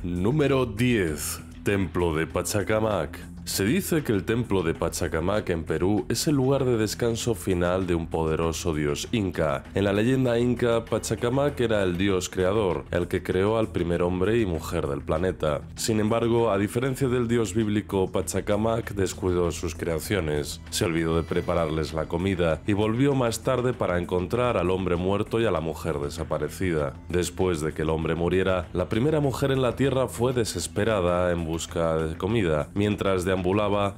Número 10. Templo de Pachacamac. Se dice que el templo de Pachacamac en Perú es el lugar de descanso final de un poderoso dios inca. En la leyenda inca, Pachacamac era el dios creador, el que creó al primer hombre y mujer del planeta. Sin embargo, a diferencia del dios bíblico, Pachacamac descuidó sus creaciones, se olvidó de prepararles la comida y volvió más tarde para encontrar al hombre muerto y a la mujer desaparecida. Después de que el hombre muriera, la primera mujer en la tierra fue desesperada en busca de comida, mientras deambulaba,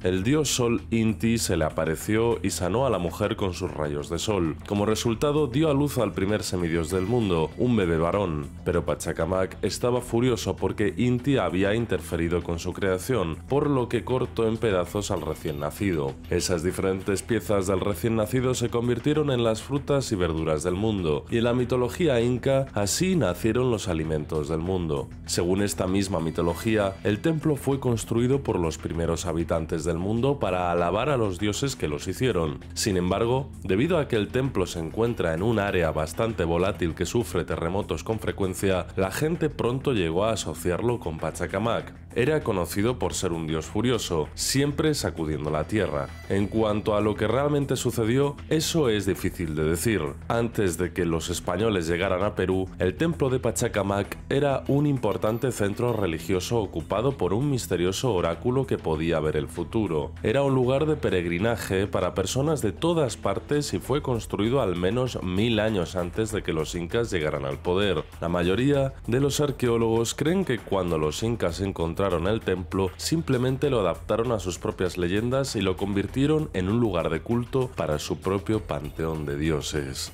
el dios Sol Inti se le apareció y sanó a la mujer con sus rayos de sol. Como resultado, dio a luz al primer semidios del mundo, un bebé varón. Pero Pachacamac estaba furioso porque Inti había interferido con su creación, por lo que cortó en pedazos al recién nacido. Esas diferentes piezas del recién nacido se convirtieron en las frutas y verduras del mundo, y en la mitología inca así nacieron los alimentos del mundo. Según esta misma mitología, el templo fue construido por los primeros habitantes del mundo para alabar a los dioses que los hicieron. Sin embargo, debido a que el templo se encuentra en un área bastante volátil que sufre terremotos con frecuencia, la gente pronto llegó a asociarlo con Pachacamac. Era conocido por ser un dios furioso, siempre sacudiendo la tierra. En cuanto a lo que realmente sucedió, eso es difícil de decir. Antes de que los españoles llegaran a Perú, el templo de Pachacamac era un importante centro religioso ocupado por un misterioso oráculo que podía ver el futuro. Era un lugar de peregrinaje para personas de todas partes y fue construido al menos 1000 años antes de que los incas llegaran al poder. La mayoría de los arqueólogos creen que cuando los incas encontraron el templo, simplemente lo adaptaron a sus propias leyendas y lo convirtieron en un lugar de culto para su propio panteón de dioses.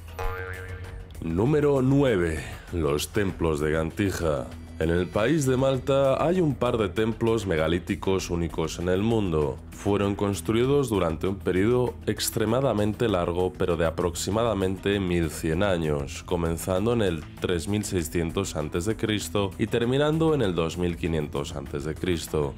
Número 9. Los templos de Gantija. En el país de Malta hay un par de templos megalíticos únicos en el mundo. Fueron construidos durante un periodo extremadamente largo, pero de aproximadamente 1100 años, comenzando en el 3600 a.C. y terminando en el 2500 a.C.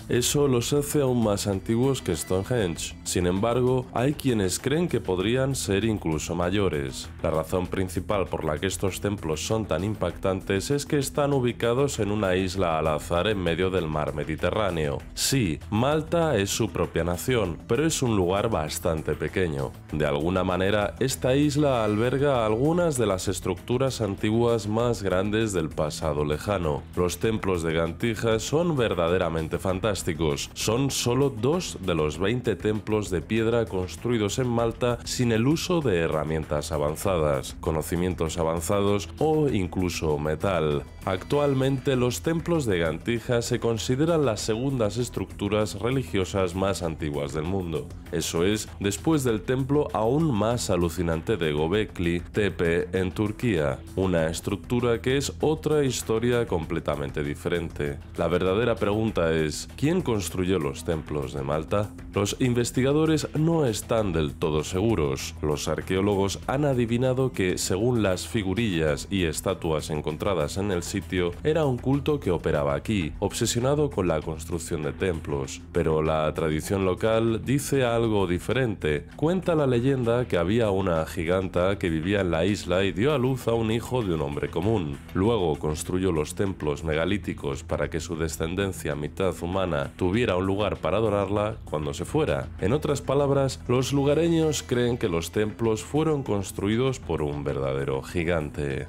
Eso los hace aún más antiguos que Stonehenge. Sin embargo, hay quienes creen que podrían ser incluso mayores. La razón principal por la que estos templos son tan impactantes es que están ubicados en una isla al azar en medio del mar Mediterráneo. Sí, Malta es su propia nación, pero es un lugar bastante pequeño. De alguna manera, esta isla alberga algunas de las estructuras antiguas más grandes del pasado lejano. Los templos de Gantija son verdaderamente fantásticos. Son solo 2 de los 20 templos de piedra construidos en Malta sin el uso de herramientas avanzadas, conocimientos avanzados o incluso metal. Actualmente los templos de Gantija se consideran las segundas estructuras religiosas más antiguas del mundo. Eso es, después del templo aún más alucinante de Göbekli Tepe en Turquía, una estructura que es otra historia completamente diferente. La verdadera pregunta es, ¿quién construyó los templos de Malta? Los investigadores no están del todo seguros. Los arqueólogos han adivinado que, según las figurillas y estatuas encontradas en el sitio, era un culto que operaba aquí, obsesionado con la construcción de templos. Pero la tradición local dice algo diferente. Cuenta la leyenda que había una giganta que vivía en la isla y dio a luz a un hijo de un hombre común. Luego construyó los templos megalíticos para que su descendencia mitad humana tuviera un lugar para adorarla cuando se fuera. En otras palabras, los lugareños creen que los templos fueron construidos por un verdadero gigante.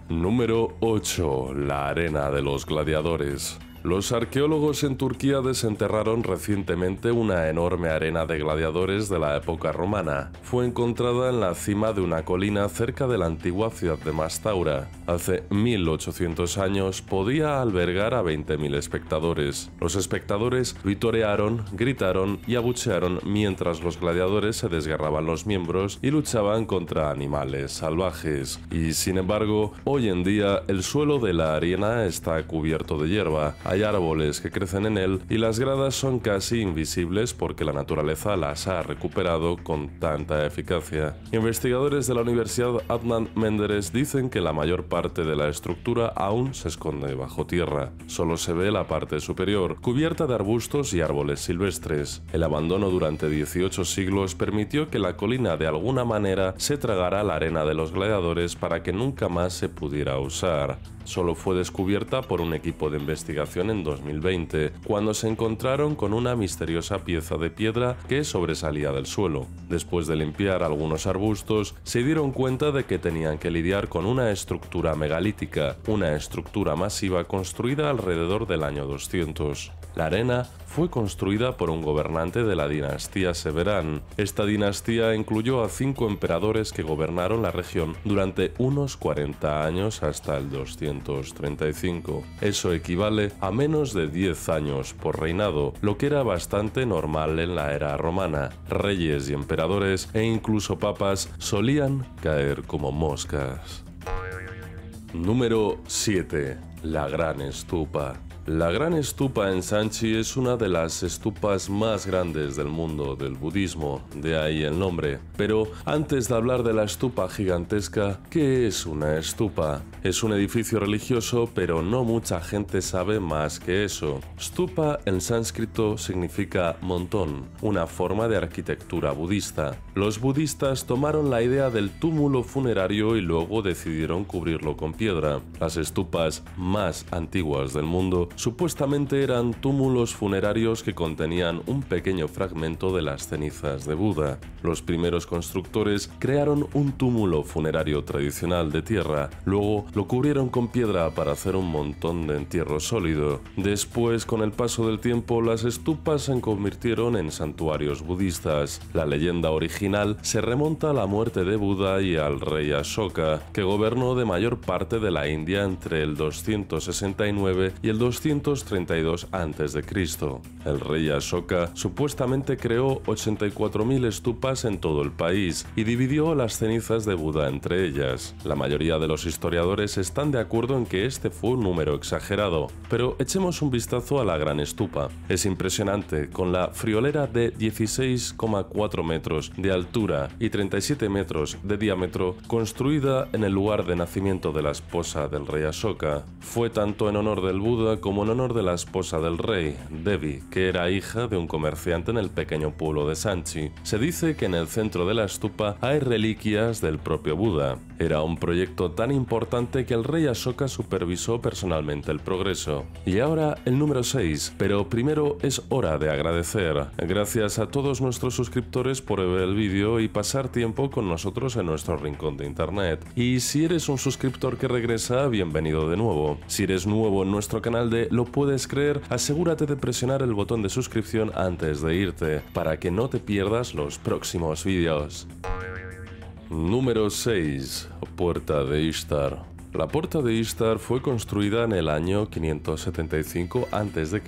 Número 8. La arena de los gladiadores. Los arqueólogos en Turquía desenterraron recientemente una enorme arena de gladiadores de la época romana. Fue encontrada en la cima de una colina cerca de la antigua ciudad de Mastaura. Hace 1800 años podía albergar a 20.000 espectadores. Los espectadores vitorearon, gritaron y abuchearon mientras los gladiadores se desgarraban los miembros y luchaban contra animales salvajes. Y sin embargo, hoy en día el suelo de la arena está cubierto de hierba. Hay Hay árboles que crecen en él y las gradas son casi invisibles porque la naturaleza las ha recuperado con tanta eficacia. Investigadores de la Universidad Adnan Menderes dicen que la mayor parte de la estructura aún se esconde bajo tierra. Solo se ve la parte superior, cubierta de arbustos y árboles silvestres. El abandono durante 18 siglos permitió que la colina de alguna manera se tragara la arena de los gladiadores para que nunca más se pudiera usar. Solo fue descubierta por un equipo de investigación en 2020, cuando se encontraron con una misteriosa pieza de piedra que sobresalía del suelo. Después de limpiar algunos arbustos, se dieron cuenta de que tenían que lidiar con una estructura megalítica, una estructura masiva construida alrededor del año 200. La arena fue construida por un gobernante de la dinastía Severán. Esta dinastía incluyó a 5 emperadores que gobernaron la región durante unos 40 años hasta el 235. Eso equivale a menos de 10 años por reinado, lo que era bastante normal en la era romana. Reyes y emperadores e incluso papas solían caer como moscas. Número 7. La Gran Stupa. La Gran Stupa en Sanchi es una de las estupas más grandes del mundo del budismo, de ahí el nombre. Pero antes de hablar de la stupa gigantesca, ¿qué es una stupa? Es un edificio religioso, pero no mucha gente sabe más que eso. Stupa en sánscrito significa montón, una forma de arquitectura budista. Los budistas tomaron la idea del túmulo funerario y luego decidieron cubrirlo con piedra. Las stupas más antiguas del mundo supuestamente eran túmulos funerarios que contenían un pequeño fragmento de las cenizas de Buda. Los primeros constructores crearon un túmulo funerario tradicional de tierra, luego lo cubrieron con piedra para hacer un montón de entierro sólido. Después, con el paso del tiempo, las stupas se convirtieron en santuarios budistas. La leyenda original se remonta a la muerte de Buda y al rey Ashoka, que gobernó de mayor parte de la India entre el 269 y el 232 a.C. El rey Ashoka supuestamente creó 84.000 stupas en todo el país y dividió las cenizas de Buda entre ellas. La mayoría de los historiadores están de acuerdo en que este fue un número exagerado, pero echemos un vistazo a la Gran Stupa. Es impresionante, con la friolera de 16,4 metros de altura y 37 metros de diámetro, construida en el lugar de nacimiento de la esposa del rey Ashoka. Fue tanto en honor del Buda como en honor de la esposa del rey, Devi, que era hija de un comerciante en el pequeño pueblo de Sanchi. Se dice que en el centro de la stupa hay reliquias del propio Buda. Era un proyecto tan importante que el rey Ashoka supervisó personalmente el progreso. Y ahora el número 6, pero primero es hora de agradecer. Gracias a todos nuestros suscriptores por ver el vídeo y pasar tiempo con nosotros en nuestro rincón de internet. Y si eres un suscriptor que regresa, bienvenido de nuevo. Si eres nuevo en nuestro canal de Lo Puedes Creer, asegúrate de presionar el botón de suscripción antes de irte, para que no te pierdas los próximos vídeos. Número 6. Puerta de Ishtar. La Puerta de Ishtar fue construida en el año 575 a.C.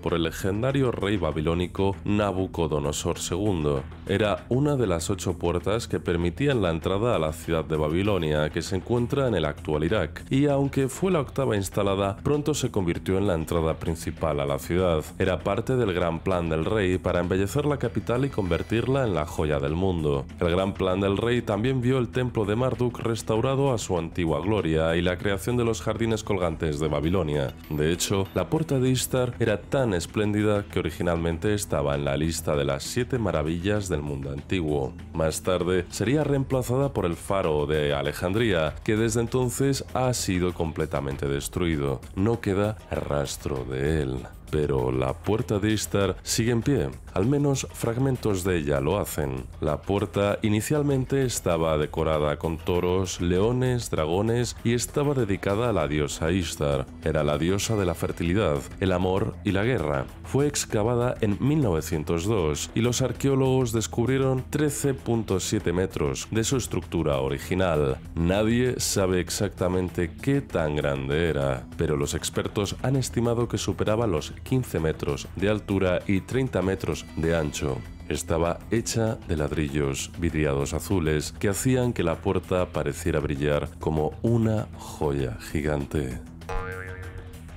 por el legendario rey babilónico Nabucodonosor II. Era una de las 8 puertas que permitían la entrada a la ciudad de Babilonia, que se encuentra en el actual Irak, y aunque fue la 8ª instalada, pronto se convirtió en la entrada principal a la ciudad. Era parte del gran plan del rey para embellecer la capital y convertirla en la joya del mundo. El gran plan del rey también vio el templo de Marduk restaurado a su antigua gloria y la creación de los jardines colgantes de Babilonia. De hecho, la Puerta de Ishtar era tan espléndida que originalmente estaba en la lista de las 7 maravillas del mundo antiguo. Más tarde sería reemplazada por el Faro de Alejandría, que desde entonces ha sido completamente destruido. No queda rastro de él. Pero la Puerta de Ishtar sigue en pie, al menos fragmentos de ella lo hacen. La puerta inicialmente estaba decorada con toros, leones, dragones y estaba dedicada a la diosa Ishtar. Era la diosa de la fertilidad, el amor y la guerra. Fue excavada en 1902 y los arqueólogos descubrieron 13,7 metros de su estructura original. Nadie sabe exactamente qué tan grande era, pero los expertos han estimado que superaba los 15 metros de altura y 30 metros de ancho. Estaba hecha de ladrillos vidriados azules que hacían que la puerta pareciera brillar como una joya gigante.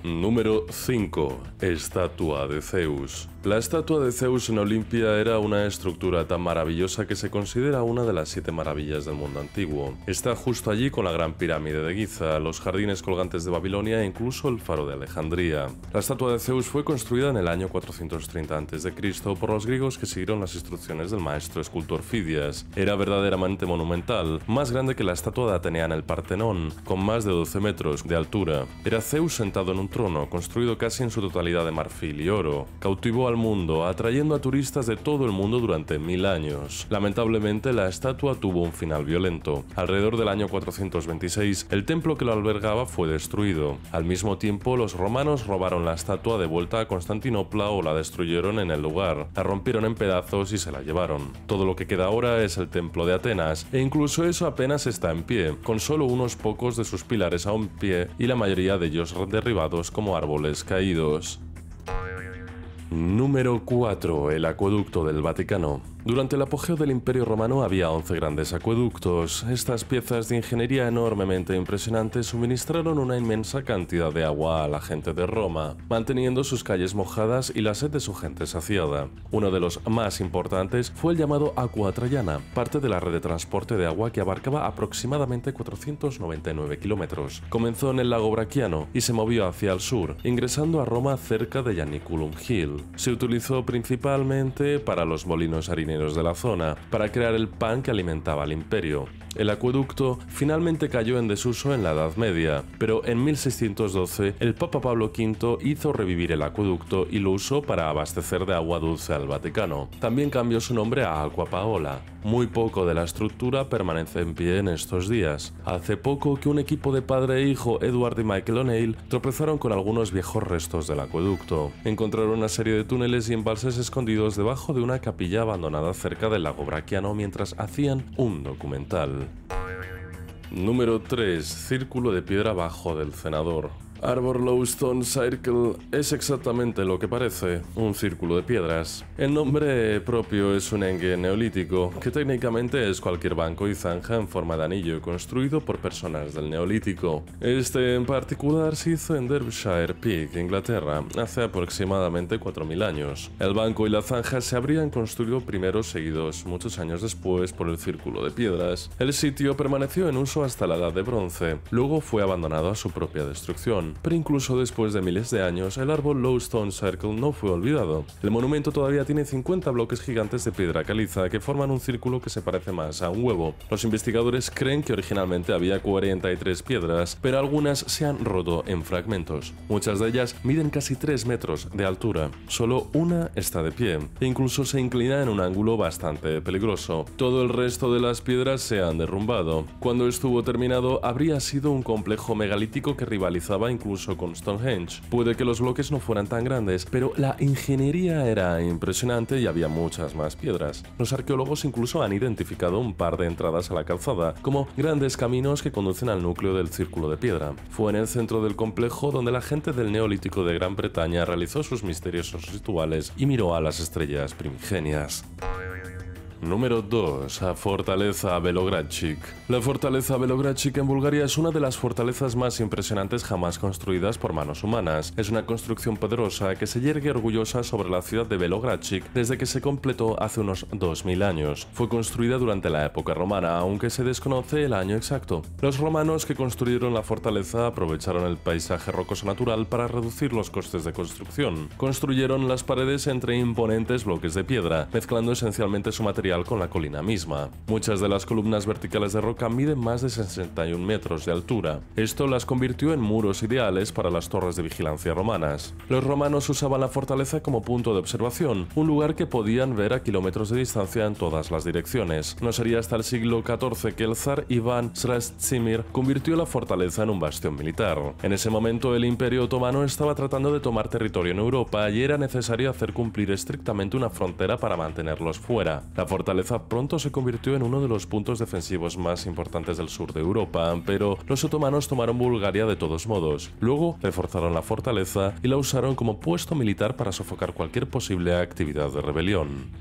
Número 5. Estatua de Zeus. La estatua de Zeus en Olimpia era una estructura tan maravillosa que se considera una de las 7 maravillas del mundo antiguo. Está justo allí con la Gran Pirámide de Giza, los jardines colgantes de Babilonia e incluso el Faro de Alejandría. La estatua de Zeus fue construida en el año 430 a.C. por los griegos que siguieron las instrucciones del maestro escultor Fidias. Era verdaderamente monumental, más grande que la estatua de Atenea en el Partenón, con más de 12 metros de altura. Era Zeus sentado en un trono, construido casi en su totalidad de marfil y oro. Cautivó al mundo, atrayendo a turistas de todo el mundo durante 1000 años. Lamentablemente, la estatua tuvo un final violento. Alrededor del año 426, el templo que lo albergaba fue destruido. Al mismo tiempo, los romanos robaron la estatua de vuelta a Constantinopla o la destruyeron en el lugar, la rompieron en pedazos y se la llevaron. Todo lo que queda ahora es el templo de Atenas, e incluso eso apenas está en pie, con solo unos pocos de sus pilares aún en pie y la mayoría de ellos derribados como árboles caídos. Número 4. El acueducto del Vaticano. Durante el apogeo del Imperio Romano había 11 grandes acueductos. Estas piezas de ingeniería enormemente impresionantes suministraron una inmensa cantidad de agua a la gente de Roma, manteniendo sus calles mojadas y la sed de su gente saciada. Uno de los más importantes fue el llamado Aqua Traiana, parte de la red de transporte de agua que abarcaba aproximadamente 499 kilómetros. Comenzó en el lago Bracciano y se movió hacia el sur, ingresando a Roma cerca de Ianiculum Hill. Se utilizó principalmente para los molinos harineros de la zona, para crear el pan que alimentaba al imperio. El acueducto finalmente cayó en desuso en la Edad Media, pero en 1612 el Papa Pablo V hizo revivir el acueducto y lo usó para abastecer de agua dulce al Vaticano. También cambió su nombre a Acqua Paola. Muy poco de la estructura permanece en pie en estos días. Hace poco que un equipo de padre e hijo, Edward y Michael O'Neill, tropezaron con algunos viejos restos del acueducto. Encontraron una serie de túneles y embalses escondidos debajo de una capilla abandonada cerca del lago Bracciano mientras hacían un documental. Número 3. Círculo de piedra bajo del cenador. Arbor Stone Circle es exactamente lo que parece, un círculo de piedras. El nombre propio es un engue neolítico, que técnicamente es cualquier banco y zanja en forma de anillo construido por personas del neolítico. Este en particular se hizo en Derbyshire Peak, Inglaterra, hace aproximadamente 4000 años. El banco y la zanja se habrían construido primero seguidos muchos años después por el círculo de piedras. El sitio permaneció en uso hasta la Edad de Bronce, luego fue abandonado a su propia destrucción. Pero incluso después de miles de años, el árbol Low Stone Circle no fue olvidado. El monumento todavía tiene 50 bloques gigantes de piedra caliza que forman un círculo que se parece más a un huevo. Los investigadores creen que originalmente había 43 piedras, pero algunas se han roto en fragmentos. Muchas de ellas miden casi 3 metros de altura. Solo una está de pie, e incluso se inclina en un ángulo bastante peligroso. Todo el resto de las piedras se han derrumbado. Cuando estuvo terminado, habría sido un complejo megalítico que rivalizaba incluso con Stonehenge. Puede que los bloques no fueran tan grandes, pero la ingeniería era impresionante y había muchas más piedras. Los arqueólogos incluso han identificado un par de entradas a la calzada, como grandes caminos que conducen al núcleo del círculo de piedra. Fue en el centro del complejo donde la gente del Neolítico de Gran Bretaña realizó sus misteriosos rituales y miró a las estrellas primigenias. Número 2. Fortaleza Belogradchik. La fortaleza Belogradchik en Bulgaria es una de las fortalezas más impresionantes jamás construidas por manos humanas. Es una construcción poderosa que se yergue orgullosa sobre la ciudad de Belogradchik desde que se completó hace unos 2000 años. Fue construida durante la época romana, aunque se desconoce el año exacto. Los romanos que construyeron la fortaleza aprovecharon el paisaje rocoso natural para reducir los costes de construcción. Construyeron las paredes entre imponentes bloques de piedra, mezclando esencialmente su material con la colina misma. Muchas de las columnas verticales de roca miden más de 61 metros de altura. Esto las convirtió en muros ideales para las torres de vigilancia romanas. Los romanos usaban la fortaleza como punto de observación, un lugar que podían ver a kilómetros de distancia en todas las direcciones. No sería hasta el siglo XIV que el zar Iván Sracimir convirtió la fortaleza en un bastión militar. En ese momento el Imperio Otomano estaba tratando de tomar territorio en Europa y era necesario hacer cumplir estrictamente una frontera para mantenerlos fuera. La fortaleza pronto se convirtió en uno de los puntos defensivos más importantes del sur de Europa, pero los otomanos tomaron Bulgaria de todos modos. Luego reforzaron la fortaleza y la usaron como puesto militar para sofocar cualquier posible actividad de rebelión.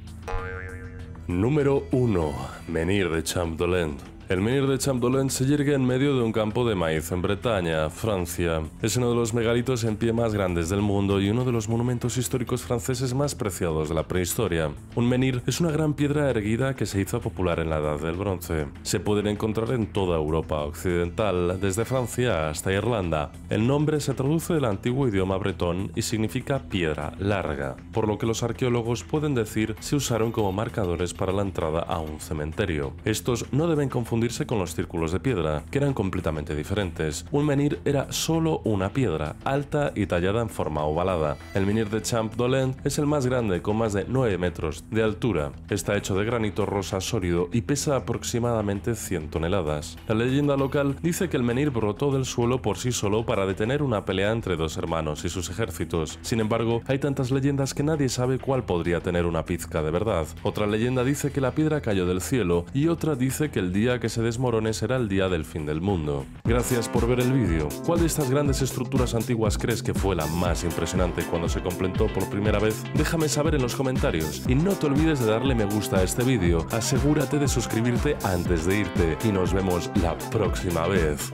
Número 1. Menhir de Champ Dolent. El menhir de Champ-Dolent se yergue en medio de un campo de maíz en Bretaña, Francia. Es uno de los megalitos en pie más grandes del mundo y uno de los monumentos históricos franceses más preciados de la prehistoria. Un menhir es una gran piedra erguida que se hizo popular en la Edad del Bronce. Se pueden encontrar en toda Europa occidental, desde Francia hasta Irlanda. El nombre se traduce del antiguo idioma bretón y significa piedra larga, por lo que los arqueólogos pueden decir se usaron como marcadores para la entrada a un cementerio. Estos no deben confundirse con los círculos de piedra, que eran completamente diferentes. Un menhir era solo una piedra, alta y tallada en forma ovalada. El menhir de Champ-Dolent es el más grande, con más de 9 metros de altura. Está hecho de granito rosa sólido y pesa aproximadamente 100 toneladas. La leyenda local dice que el menhir brotó del suelo por sí solo para detener una pelea entre dos hermanos y sus ejércitos. Sin embargo, hay tantas leyendas que nadie sabe cuál podría tener una pizca de verdad. Otra leyenda dice que la piedra cayó del cielo y otra dice que el día que se desmorone será el día del fin del mundo. Gracias por ver el vídeo. ¿Cuál de estas grandes estructuras antiguas crees que fue la más impresionante cuando se completó por primera vez? Déjame saber en los comentarios y no te olvides de darle me gusta a este vídeo. Asegúrate de suscribirte antes de irte y nos vemos la próxima vez.